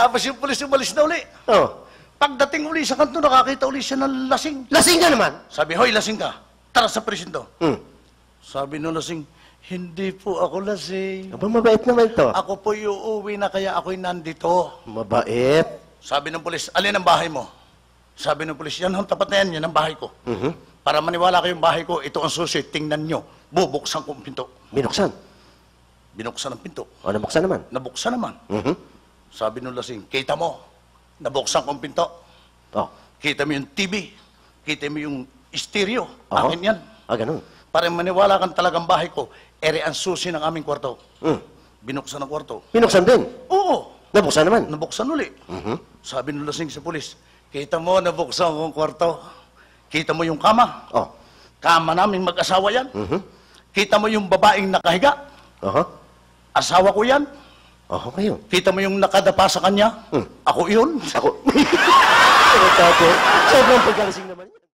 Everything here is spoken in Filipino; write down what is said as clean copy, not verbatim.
Tapos yung pulis umalis na uli. Oh. Pagdating uli sa kanto, nakakita uli siya ng lasing. Lasing ka naman. Sabi, hoy, lasing ka. Tara sa presinto. Hmm. Sabi nung lasing, hindi po ako lasing. Aba, mabait naman to. Ako po uuwi na kaya ako'y nandito. Mabait. Sabi ng pulis, alin ang bahay mo? Sabi ng pulis, yan, tapat na yan ang bahay ko. Para maniwala kayong bahay ko, ito ang susi, tingnan nyo. Bubuksan ko ang pinto. Binuksan. Binuksan ang pinto. O, nabuksan naman. Nabuksan naman. Sabi nung lasing, kita mo, nabuksan ko ang pinto. Oh. Kita mo yung TV. Kita mo yung stereo. Oo. Akin yan. Ah, ganun. Para maniwala kang talagang bahay ko, ere ang susi ng aming kwarto. Binuksan ang kwarto. Binuksan din. Oo. Nabuksan naman. Nabuksan uli. Sabi nung lasing sa pulis, kita mo, nabuksan ko ang kwarto. Kita mo yung kama. Oh. Kama namin mag-asawa yan. Kita mo yung babaeng nakahiga. Asawa ko yan. Oh, kayo. Kita mo yung nakadapa sa kanya. Ako yun. Ako. Sobrang pagkalasing naman.